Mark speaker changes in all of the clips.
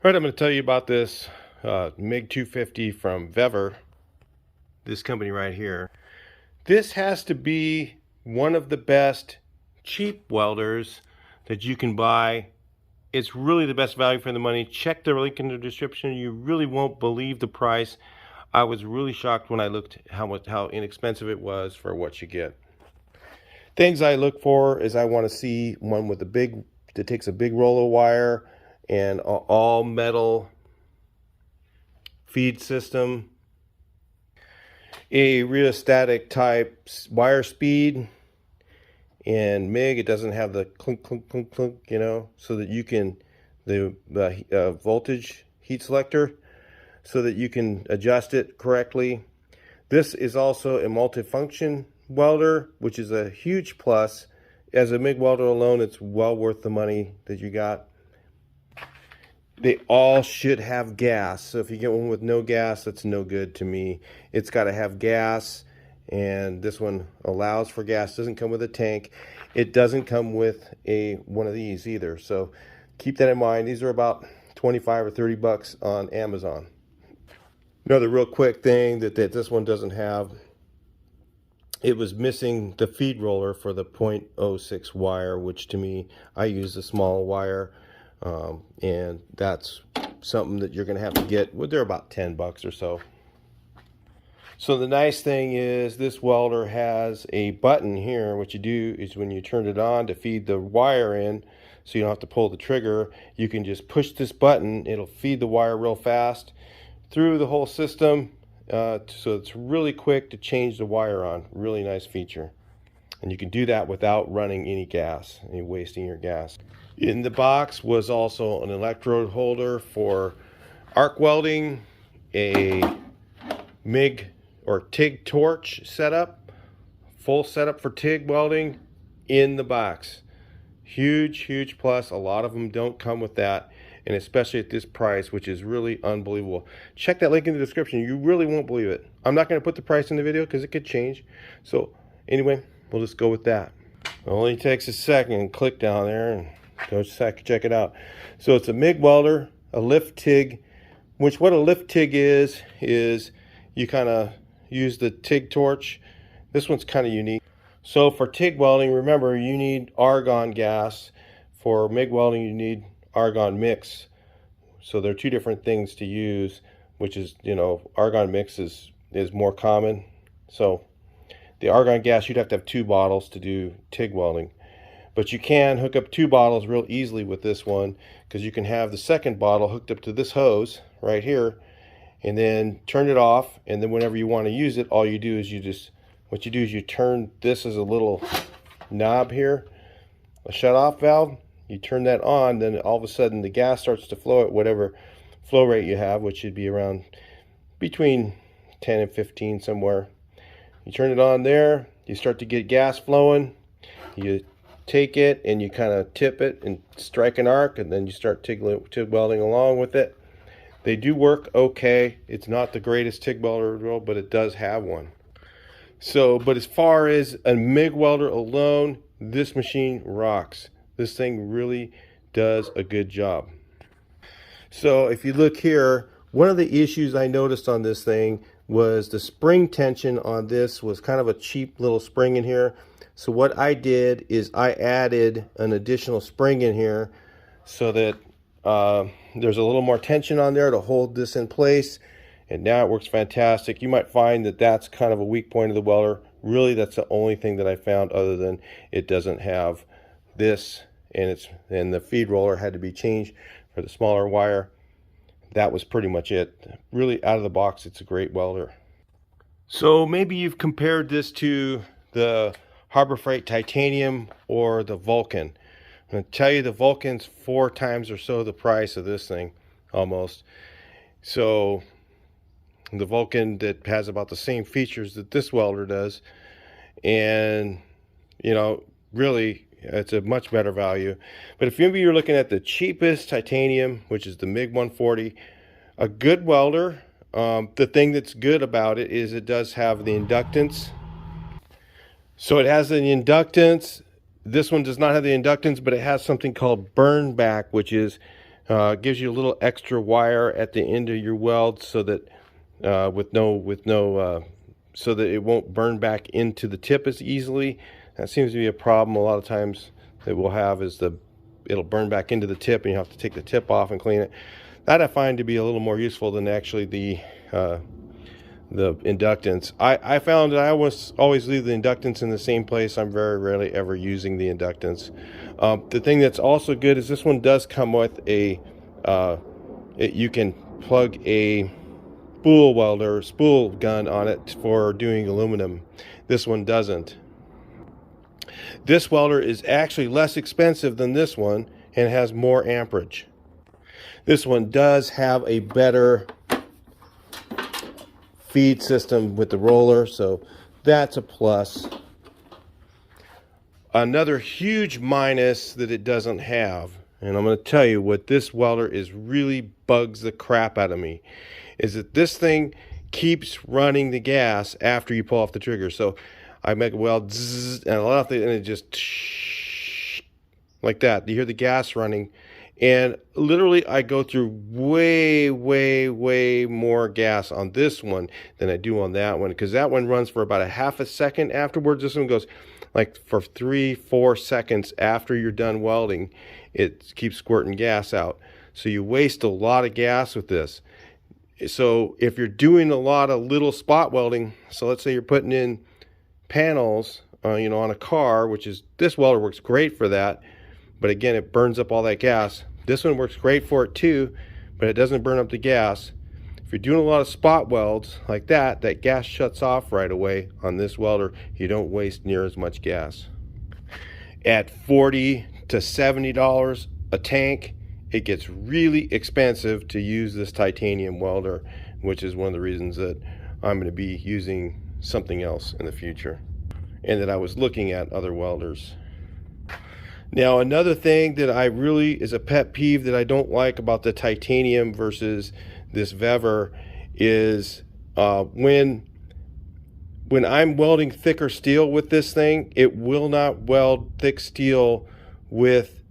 Speaker 1: All right, I'm going to tell you about this mig-250 from VEVOR, this company right here. This has to be one of the best cheap welders that you can buy. It's really the best value for the money. Check the link in the description. You really won't believe the price. I was really shocked when I looked how inexpensive it was for what you get. Things I look for is I want to see one with that takes a big roll of wire and all metal feed system, a rheostatic type wire speed, and MIG, it doesn't have the clunk clunk clunk clunk, you know, so that you can the voltage heat selector, so that you can adjust it correctly. This is also a multifunction welder, which is a huge plus. As a MIG welder alone, it's well worth the money that you got. They all should have gas. So if you get one with no gas, that's no good to me. It's got to have gas, and this one allows for gas. Doesn't come with a tank. It doesn't come with one of these either. So keep that in mind. These are about 25 or 30 bucks on Amazon. Another real quick thing that this one doesn't have, it was missing the feed roller for the 0.06 wire, which to me, I use the small wire. And that's something that you're going to have to get. Well, they're about 10 bucks or so. So the nice thing is this welder has a button here. What you do is when you turn it on to feed the wire in, so you don't have to pull the trigger, you can just push this button. It'll feed the wire real fast through the whole system. So it's really quick to change the wire on. Really nice feature. And you can do that without running any gas, wasting your gas. In the box was also an electrode holder for arc welding, a MIG or TIG torch setup, full setup for TIG welding in the box. Huge plus. A lot of them don't come with that, and especially at this price, which is really unbelievable. Check that link in the description. You really won't believe it. I'm not going to put the price in the video because it could change. So anyway, we'll just go with that. It only takes a second. Click down there and go check it out. So it's a MIG welder, a lift TIG, which what a lift TIG is you kind of use the TIG torch. This one's kind of unique. So for TIG welding, remember, you need argon gas. For MIG welding, you need argon mix. So there are two different things to use, which is, argon mix is more common. So the argon gas, you'd have to have 2 bottles to do TIG welding. But you can hook up 2 bottles real easily with this one, because you can have the second bottle hooked up to this hose right here, and then turn it off, and then whenever you want to use it, all you do is you turn this as a little knob here, a shut-off valve. You turn that on, then all of a sudden the gas starts to flow at whatever flow rate you have, which should be around between 10 and 15 somewhere. You turn it on there, you start to get gas flowing. You take it and you kind of tip it and strike an arc, and then you start TIG welding along with it. They do work okay. It's not the greatest TIG welder in the world, but it does have one. So, but as far as a MIG welder alone, this machine rocks. This thing really does a good job. So if you look here, one of the issues I noticed on this thing was the spring tension on this was kind of a cheap little spring in here. So what I did is I added an additional spring in here so that there's a little more tension on there to hold this in place, and now it works fantastic. You might find that that's kind of a weak point of the welder. Really, that's the only thing that I found, other than it doesn't have this, and the feed roller had to be changed for the smaller wire. That was pretty much it. Really, out of the box, it's a great welder. So maybe you've compared this to the Harbor Freight Titanium or the Vulcan. I'm going to tell you, the Vulcan's 4 times or so the price of this thing, almost. So the Vulcan that has about the same features that this welder does, and really it's a much better value. But if maybe you're looking at the cheapest titanium, which is the MIG-140, a good welder, the thing that's good about it is it does have the inductance. So it has the inductance. This one does not have the inductance, but it has something called burn back, which is Gives you a little extra wire at the end of your weld so that so that it won't burn back into the tip as easily. That seems to be a problem a lot of times that we'll have, is it'll burn back into the tip and you have to take the tip off and clean it. That I find to be a little more useful than actually the inductance. I found that I always leave the inductance in the same place. I'm very rarely ever using the inductance. The thing that's also good is this one does come with a you can plug a spool gun on it for doing aluminum. This one doesn't. This welder is actually less expensive than this one and has more amperage. This one does have a better feed system with the roller, so that's a plus. Another huge minus that it doesn't have, and I'm going to tell you what this welder really bugs the crap out of me, is that this thing keeps running the gas after you pull off the trigger. So I make a weld, zzz, and I let off and it just like that. You hear the gas running, and literally I go through way more gas on this one than I do on that one, because that one runs for about a half a second afterwards. This one goes like for 3-4 seconds after you're done welding. It keeps squirting gas out, so you waste a lot of gas with this. So if you're doing a lot of little spot welding, so let's say you're putting in panels you know, on a car, which is, this welder works great for that, but again, it burns up all that gas. This one works great for it too, but it doesn't burn up the gas. If you're doing a lot of spot welds like that, that gas shuts off right away on this welder. You don't waste near as much gas. At $40 to $70 a tank, it gets really expensive to use this titanium welder, which is one of the reasons that I'm going to be using something else in the future, and that I was looking at other welders. Now, another thing that I really is a pet peeve that I don't like about the titanium versus this VEVOR is when I'm welding thicker steel with this thing, it will not weld thick steel with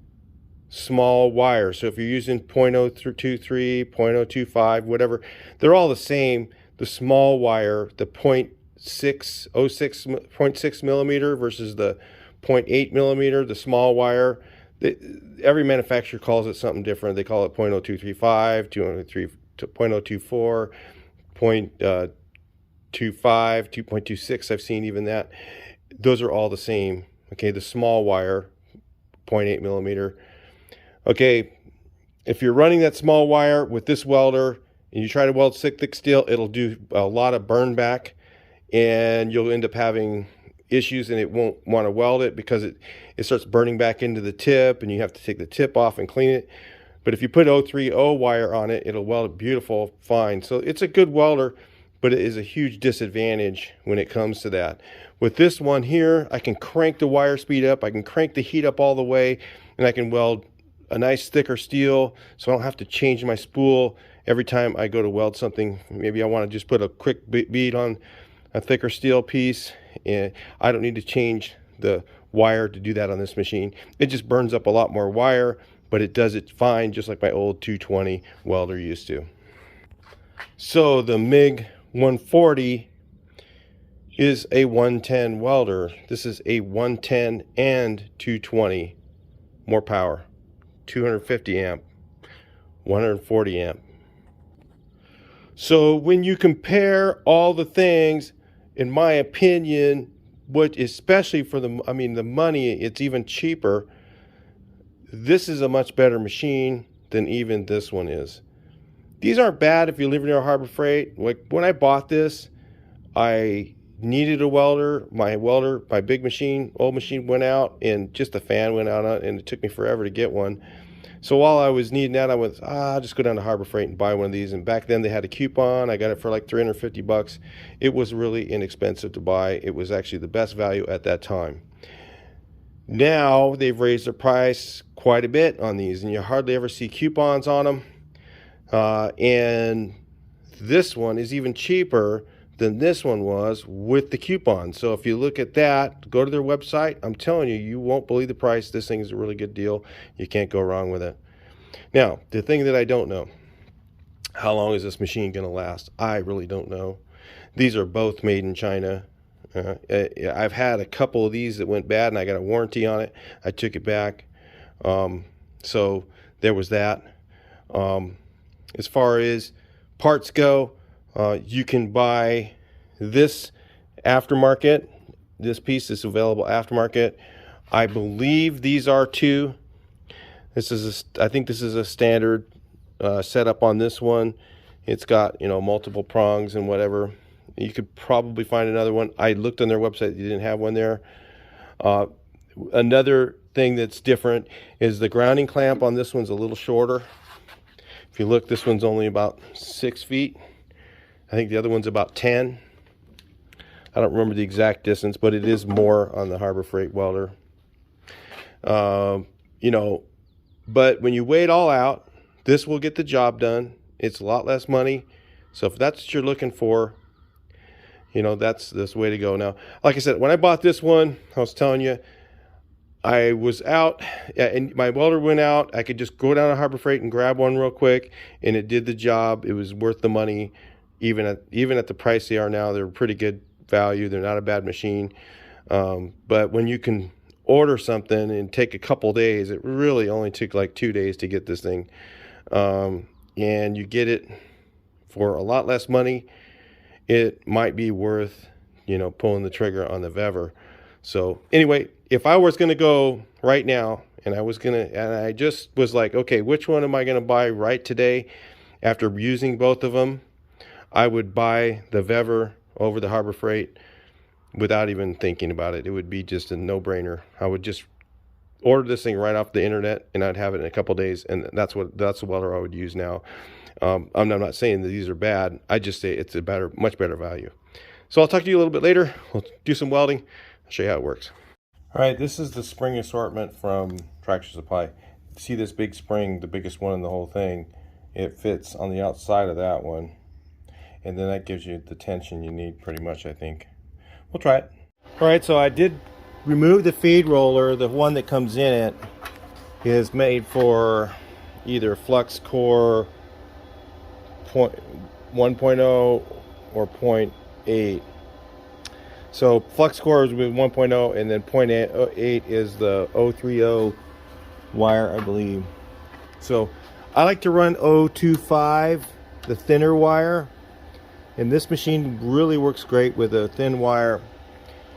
Speaker 1: small wire. So if you're using 0.023, 0.025, whatever, they're all the same. The small wire, the 0.6 millimeter versus the 0.8 millimeter, the small wire, every manufacturer calls it something different. They call it 0.0235, 0.024, 0.25, 2.26. I've seen even that. Those are all the same. Okay, the small wire, 0.8 millimeter. Okay, if you're running that small wire with this welder and you try to weld thick steel, it'll do a lot of burn back, and you'll end up having issues, and it won't want to weld it because it starts burning back into the tip, and you have to take the tip off and clean it. But if you put 030 wire on it, it'll weld it beautiful, fine. So it's a good welder, but it is a huge disadvantage when it comes to that. With this one here, I can crank the wire speed up, I can crank the heat up all the way, and I can weld a nice thicker steel, so I don't have to change my spool every time I go to weld something. Maybe I want to just put a quick bead on a thicker steel piece, and I don't need to change the wire to do that on this machine. It just burns up a lot more wire, but it does it fine, just like my old 220 welder used to. So the mig-140 is a 110 welder. This is a 110 and 220, more power, 250 amp, 140 amp. So when you compare all the things, in my opinion, what especially for the money, it's even cheaper. This is a much better machine than even this one is. These aren't bad if you live near Harbor Freight. Like when I bought this, I needed a welder. My big machine, old machine, went out, and just the fan went out, and it took me forever to get one. So while I was needing that, I went, I'll just go down to Harbor Freight and buy one of these. And back then they had a coupon. I got it for like 350 bucks. It was really inexpensive to buy. It was actually the best value at that time. Now they've raised their price quite a bit on these, and you hardly ever see coupons on them. And this one is even cheaper than this one was with the coupon. So if you look at that, go to their website, I'm telling you, you won't believe the price. This thing is a really good deal. You can't go wrong with it. Now, the thing that I don't know, how long is this machine going to last? I really don't know. These are both made in China. I've had a couple of these that went bad and I got a warranty on it. I took it back. So there was that. As far as parts go, you can buy this aftermarket. This piece is available aftermarket. I believe these are too. I think this is a standard setup on this one. It's got, you know, multiple prongs and whatever. You could probably find another one. I looked on their website, they didn't have one there. Another thing that's different is the grounding clamp on this one's a little shorter. If you look, this one's only about 6 feet. I think the other one's about 10. I don't remember the exact distance, but it is more on the Harbor Freight welder. You know, but when you weigh it all out, this will get the job done. It's a lot less money. So if that's what you're looking for, you know, that's the way to go. Now, like I said, when I bought this one, I was telling you, I was out and my welder went out. I could just go down to Harbor Freight and grab one real quick, and it did the job. It was worth the money. Even at the price they are now, they're pretty good value. They're not a bad machine. But when you can order something and take a couple days, it really only took like 2 days to get this thing. And you get it for a lot less money. It might be worth, you know, pulling the trigger on the VEVOR. So anyway, if I was going to go right now and I just was like, okay, which one am I going to buy right today after using both of them? I would buy the VEVOR over the Harbor Freight without even thinking about it. It would be just a no-brainer. I would just order this thing right off the internet and I'd have it in a couple days, and that's the welder I would use now. I'm not saying that these are bad. I just say it's a much better value. So I'll talk to you a little bit later. We'll do some welding. I'll show you how it works. All right, this is the spring assortment from Tractor Supply. See this big spring, the biggest one in the whole thing? It fits on the outside of that one. And then that gives you the tension you need pretty much, I think. We'll try it. All right, so I did remove the feed roller. The one that comes in it is made for either flux core 1.0 or 0.8. So flux core is with 1.0, and then 0.8 is the 030 wire, I believe. So I like to run 025, the thinner wire, and this machine really works great with a thin wire.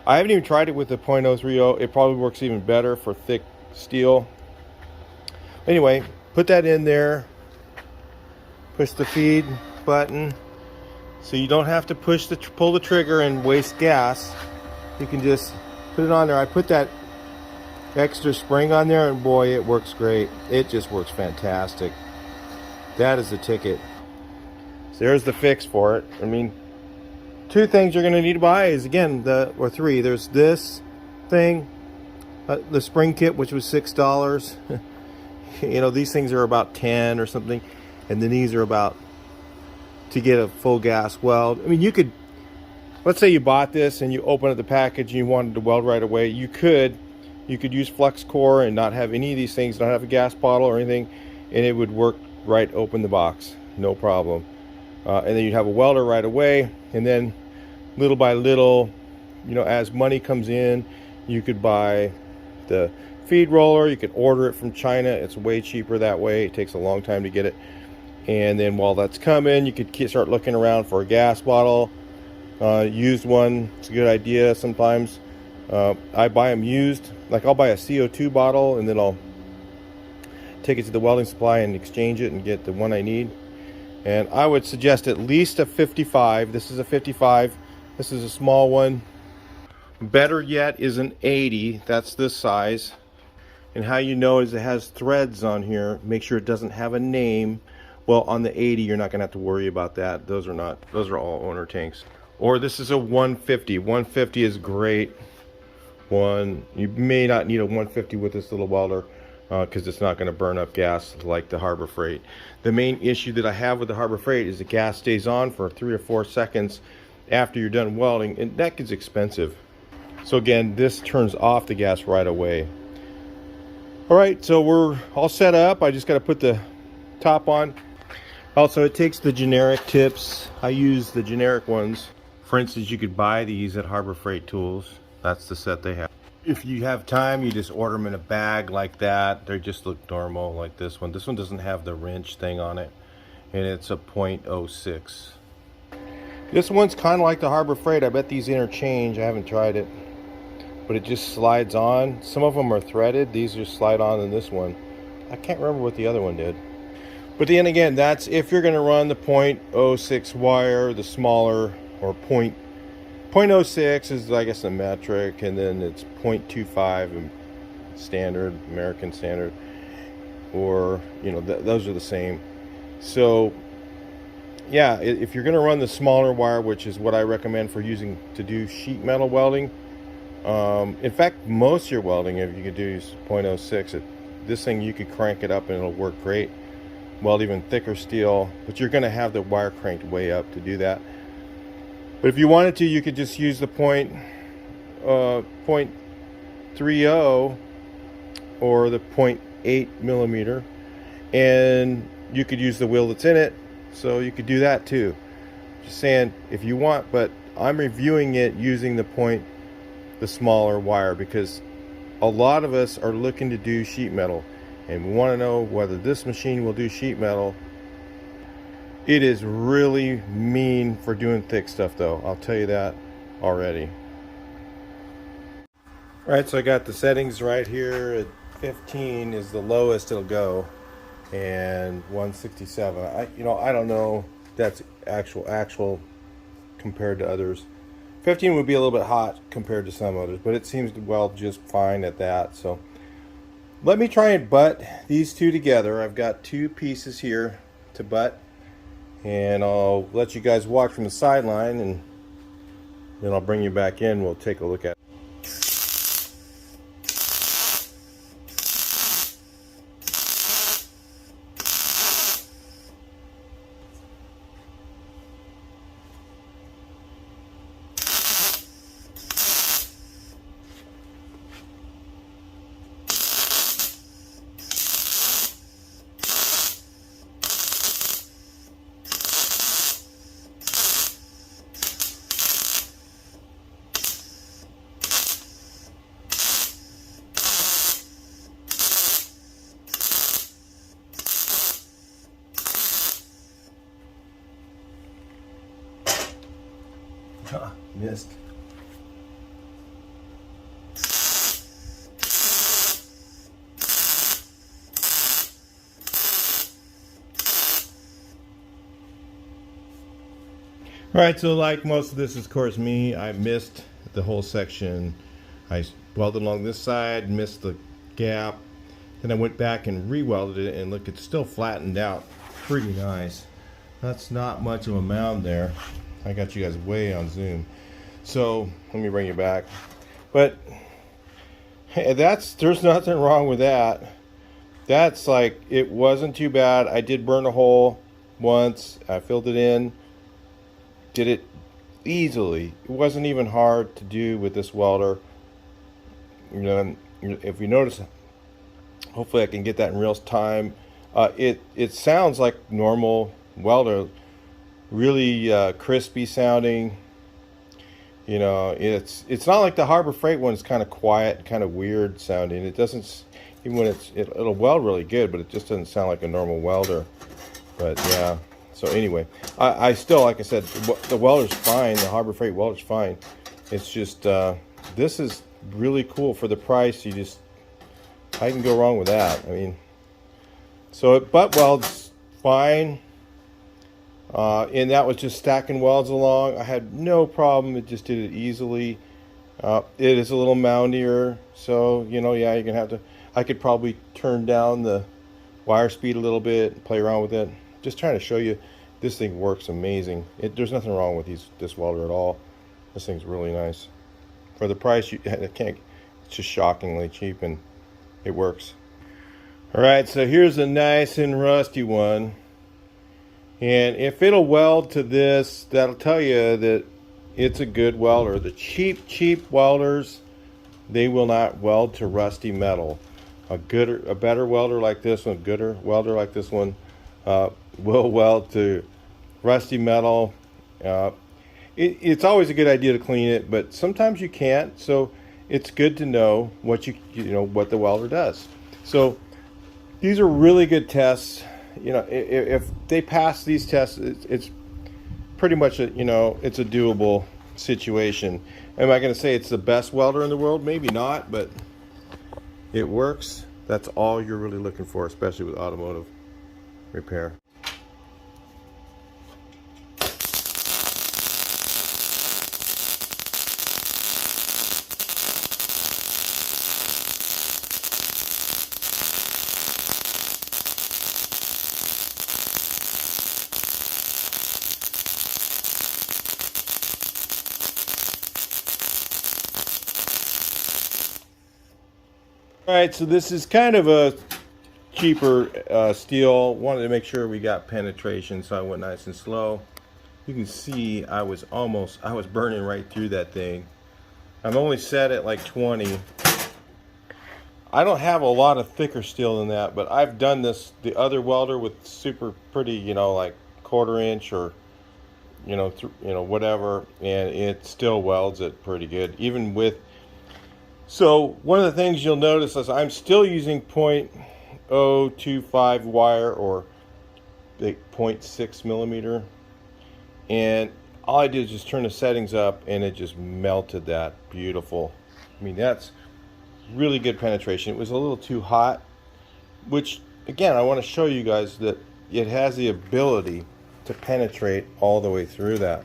Speaker 1: I haven't even tried it with the 0.030. It probably works even better for thick steel. Anyway, put that in there. Push the feed button. So you don't have to pull the trigger and waste gas. You can just put it on there. I put that extra spring on there, and boy, it works great. It just works fantastic. That is the ticket. So there's the fix for it. I mean, two things you're going to need to buy is, again, or three. There's this thing, the spring kit, which was $6. You know, these things are about 10 or something, and then these are about, to get a full gas weld. I mean, you could, let's say you bought this and you open up the package and you wanted to weld right away. You could use flux core and not have any of these things, not have a gas bottle or anything, and it would work right open the box, no problem. And then you'd have a welder right away, and then little by little, you know, as money comes in, you could buy the feed roller. You could order it from China. It's way cheaper that way. It takes a long time to get it. And then while that's coming, you could start looking around for a gas bottle. Used one, it's a good idea sometimes. I buy them used. Like, I'll buy a CO2 bottle and then I'll take it to the welding supply and exchange it and get the one I need. And I would suggest at least a 55. This is a 55. This is a small one. Better yet is an 80. That's this size. And how you know is it has threads on here. Make sure it doesn't have a name. Well, on the 80, you're not going to have to worry about that. Those are all owner tanks. Or this is a 150. 150 is great. You may not need a 150 with this little welder because it's not going to burn up gas like the Harbor Freight. The main issue that I have with the Harbor Freight is the gas stays on for 3 or 4 seconds after you're done welding, and that gets expensive. So again, this turns off the gas right away. All right, so we're all set up. I just got to put the top on. Also, it takes the generic tips. I use the generic ones. For instance, you could buy these at Harbor Freight Tools. That's the set they have. If you have time, you just order them in a bag like that. They just look normal like this one. This one doesn't have the wrench thing on it, and it's a .06. This one's kind of like the Harbor Freight. I bet these interchange. I haven't tried it, but it just slides on. Some of them are threaded. These just slide on in this one. I can't remember what the other one did. But then again, that's if you're going to run the .06 wire, the smaller, or .06 is, I guess, a metric, and then it's .25 standard, American standard, or, you know, those are the same. So yeah, if you're going to run the smaller wire, which is what I recommend for using to do sheet metal welding, in fact, most of your welding, if you could do .06, this thing you could crank it up and it'll work great. Weld even thicker steel, but you're going to have the wire cranked way up to do that. But if you wanted to, you could just use the .30 or the .8 millimeter, and you could use the wheel that's in it, so you could do that too. Just saying, if you want, but I'm reviewing it using the smaller wire, because a lot of us are looking to do sheet metal, and we want to know whether this machine will do sheet metal. It is really mean for doing thick stuff, though. I'll tell you that already. All right, so I got the settings right here. At 15 is the lowest it'll go, and 167. I don't know if that's actual compared to others. 15 would be a little bit hot compared to some others, but it seems to weld just fine at that. So let me try and butt these two together. I've got two pieces here to butt, and I'll let you guys watch from the sideline, and then I'll bring you back in. We'll take a look at it. Missed. All right, so like most of this is, of course, me. I missed the whole section. I welded along this side, missed the gap. Then I went back and re-welded it, and look, it's still flattened out pretty nice. That's not much of a mound there. I got you guys way on zoom. So let me bring you back. But hey, there's nothing wrong with that. That's like, it wasn't too bad. I did burn a hole once. I filled it in. Did it easily. It wasn't even hard to do with this welder. You know, if you notice, hopefully I can get that in real time. It sounds like normal welder, really crispy sounding. You know, it's not like the Harbor Freight one. It's kind of quiet, kind of weird sounding. It doesn't, even when it'll weld really good, but it just doesn't sound like a normal welder. But yeah, so anyway, I still, like I said, the welder's fine. The Harbor Freight welder's fine. It's just this is really cool for the price. I can go wrong with that. I mean, so it butt welds fine. And that was just stacking welds along. I had no problem. It just did it easily. It is a little moundier, so you know, yeah, you're gonna have to. I could probably turn down the wire speed a little bit and play around with it. Just trying to show you, this thing works amazing. There's nothing wrong with this welder at all. This thing's really nice for the price. It's just shockingly cheap, and it works. All right, so here's a nice and rusty one. And if it'll weld to this, that'll tell you that it's a good welder. The cheap welders, they will not weld to rusty metal. a better welder like this one, will weld to rusty metal. It's always a good idea to clean it, but sometimes you can't. So it's good to know what what the welder does. So these are really good tests. If they pass these tests, it's pretty much it's a doable situation. Am I going to say it's the best welder in the world? Maybe not, but it works. That's all you're really looking for, especially with automotive repair. All right, so this is kind of a cheaper steel. Wanted to make sure we got penetration, so I went nice and slow. You can see I was burning right through that thing. I'm only set at like 20. I don't have a lot of thicker steel than that, but I've done the other welder with super pretty, like 1/4 inch or whatever, and it still welds it pretty good, even with. So one of the things you'll notice is I'm still using .025 wire, or 0.6 millimeter, and all I did is just turn the settings up and it just melted that. Beautiful. I mean, that's really good penetration. It was a little too hot, which again, I want to show you guys that it has the ability to penetrate all the way through that.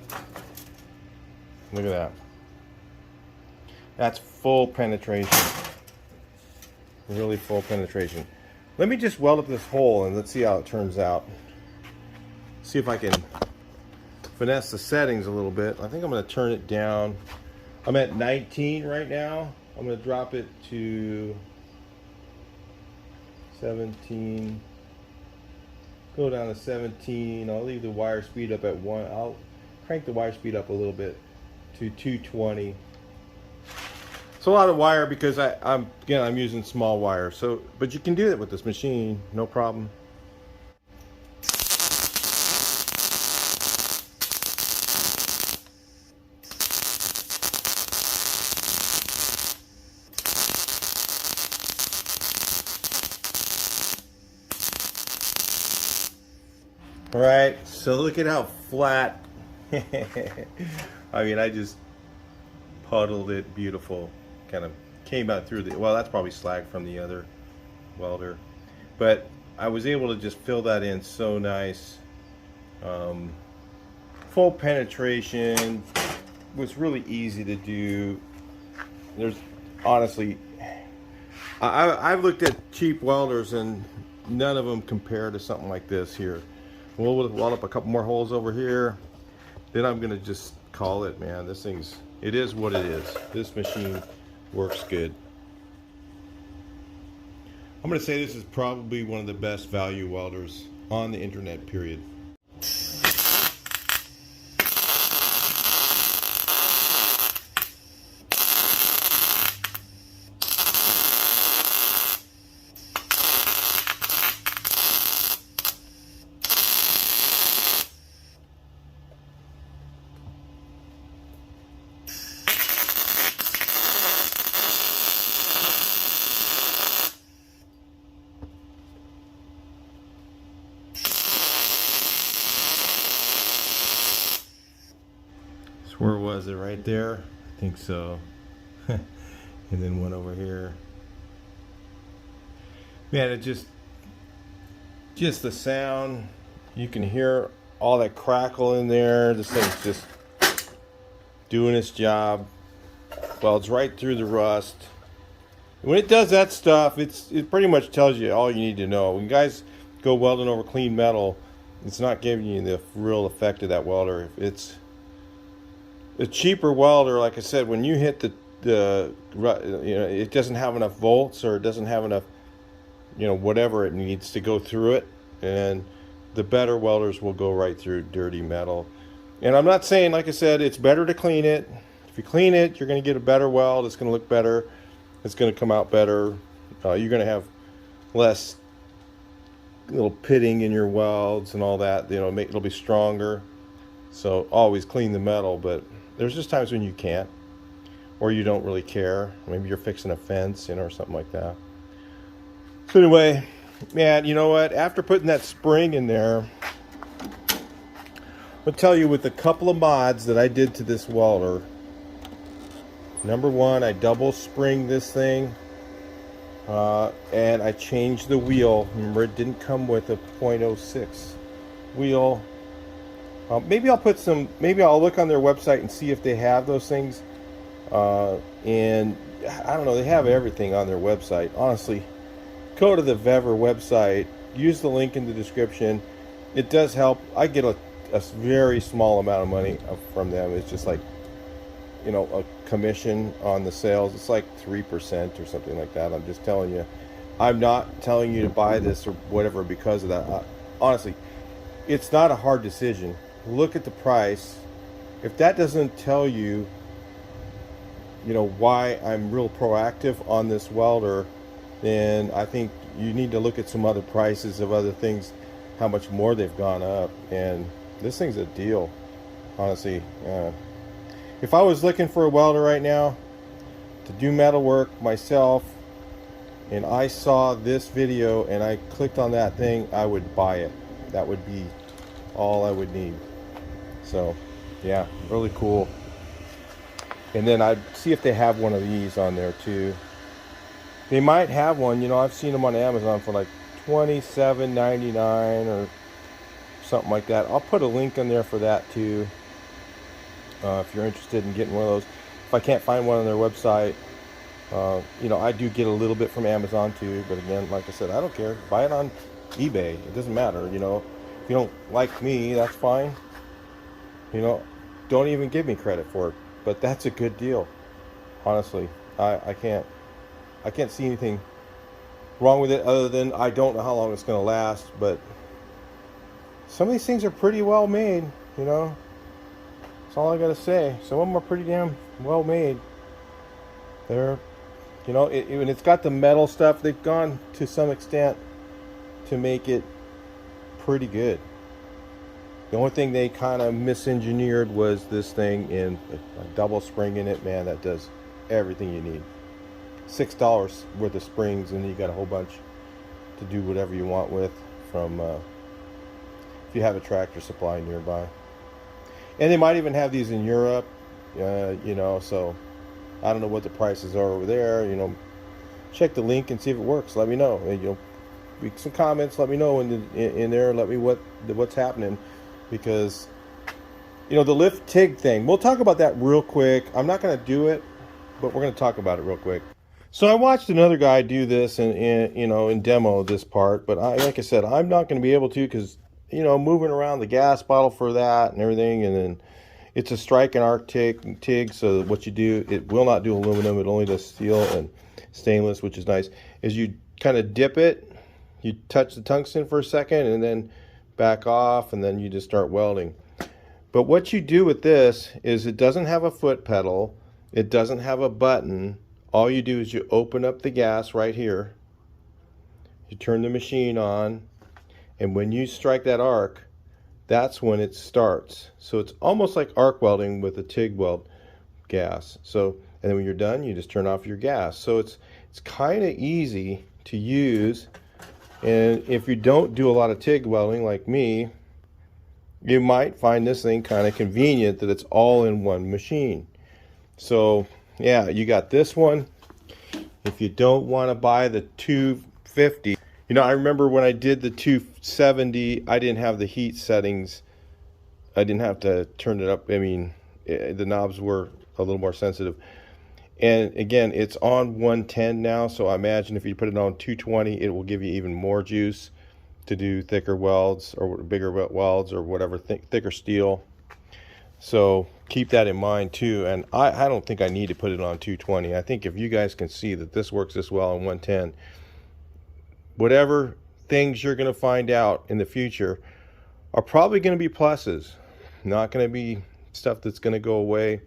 Speaker 1: Look at that. That's full penetration. Really full penetration. Let me just weld up this hole and let's see how it turns out. See if I can finesse the settings a little bit. I think I'm going to turn it down. I'm at 19 right now. I'm going to drop it to 17. Go down to 17. I'll leave the wire speed up at 1. I'll crank the wire speed up a little bit to 220. It's a lot of wire because I'm using small wire. So, but you can do it with this machine, no problem. All right, so look at how flat. I mean, I just puddled it. Beautiful. Kind of came out through well, that's probably slag from the other welder, but I was able to just fill that in so nice. Full penetration was really easy to do. There's honestly, I've looked at cheap welders and none of them compare to something like this here. We'll weld up a couple more holes over here, then I'm gonna just call it, man. This thing's, it is what it is. This machine works good. I'm going to say this is probably one of the best value welders on the internet, period. Where was it? Right there? I think so. And then one over here. Man, it just the sound. You can hear all that crackle in there. This thing's just doing its job. Welds right through the rust. When it does that stuff, it pretty much tells you all you need to know. When guys go welding over clean metal, it's not giving you the real effect of that welder. It's a cheaper welder, like I said, when you hit it doesn't have enough volts, or it doesn't have enough, whatever it needs to go through it, and the better welders will go right through dirty metal. And I'm not saying, like I said, it's better to clean it. If you clean it, you're going to get a better weld. It's going to look better. It's going to come out better. You're going to have less little pitting in your welds and all that. You know, it'll be stronger. So always clean the metal, but there's just times when you can't, or you don't really care. Maybe you're fixing a fence, you know, or something like that. So anyway, man, you know what? After putting that spring in there, I'll tell you with a couple of mods that I did to this welder. Number one, I double spring this thing, and I changed the wheel. Remember, it didn't come with a .06 wheel. Maybe I'll look on their website and see if they have those things. And I don't know, they have everything on their website. Honestly, go to the VEVOR website, use the link in the description. It does help. I get a very small amount of money from them. It's just like, you know, a commission on the sales. It's like 3% or something like that. I'm just telling you. I'm not telling you to buy this or whatever because of that. Honestly, it's not a hard decision. Look at the price. If that doesn't tell you, you know, why I'm real proactive on this welder, then I think you need to look at some other prices of other things, how much more they've gone up. And this thing's a deal, honestly. If I was looking for a welder right now to do metal work myself, and I saw this video and I clicked on that thing, I would buy it. That would be all I would need. So yeah, really cool. And then I'd see if they have one of these on there too. They might have one. You know, I've seen them on Amazon for like $27.99 or something like that. I'll put a link in there for that too, if you're interested in getting one of those. If I can't find one on their website, you know, I do get a little bit from Amazon too. But again, like I said, I don't care. Buy it on eBay. It doesn't matter. You know, if you don't like me, that's fine. You know, don't even give me credit for it. But that's a good deal. Honestly, I can't see anything wrong with it other than I don't know how long it's going to last. But some of these things are pretty well made, you know. That's all I got to say. Some of them are pretty damn well made. They're, you know, and it's got the metal stuff. They've gone to some extent to make it pretty good. The only thing they kind of misengineered was this thing in a double spring in it. Man, that does everything you need. $6 worth of springs, and you got a whole bunch to do whatever you want with from if you have a Tractor Supply nearby. And they might even have these in Europe, you know, so I don't know what the prices are over there. You know, check the link and see if it works. Let me know. And, you know, make some comments. Let me know in there. Let me what's happening. Because, you know, the lift TIG thing, we'll talk about that real quick. I'm not going to do it, but we're going to talk about it real quick. So I watched another guy do this and you know, in demo this part, but like I said, I'm not going to be able to because, you know, moving around the gas bottle for that and everything, and then it's a strike and arc TIG, so what you do, it will not do aluminum, it only does steel and stainless, which is nice, is you kind of dip it, you touch the tungsten for a second, and then back off, and then you just start welding. But what you do with this is it doesn't have a foot pedal, it doesn't have a button. All you do is you open up the gas right here, you turn the machine on, and when you strike that arc, that's when it starts. So it's almost like arc welding with a TIG weld gas. So, and then when you're done, you just turn off your gas. So it's kind of easy to use. And if you don't do a lot of TIG welding like me, you might find this thing kind of convenient that it's all in one machine. So yeah, you got this one. If you don't want to buy the 250, you know, I remember when I did the 270, I didn't have the heat settings. I didn't have to turn it up. I mean, the knobs were a little more sensitive. And again, it's on 110 now, so I imagine if you put it on 220, it will give you even more juice to do thicker welds or bigger welds or whatever, thicker steel. So keep that in mind too. And I don't think I need to put it on 220. I think if you guys can see that this works this well on 110, whatever things you're going to find out in the future are probably going to be pluses, not going to be stuff that's going to go away.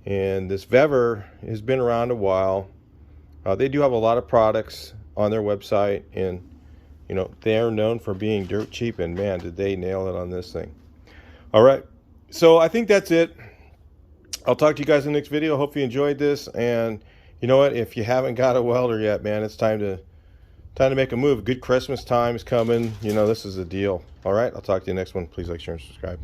Speaker 1: And this VEVOR has been around a while. They do have a lot of products on their website, and you know, they're known for being dirt cheap, and man, did they nail it on this thing. All right, so I think that's it. I'll talk to you guys in the next video. Hope you enjoyed this, and you know what, if you haven't got a welder yet, man, it's time to make a move. Good Christmas time is coming. You know, this is a deal. All right, I'll talk to you next one. Please like, share, and subscribe.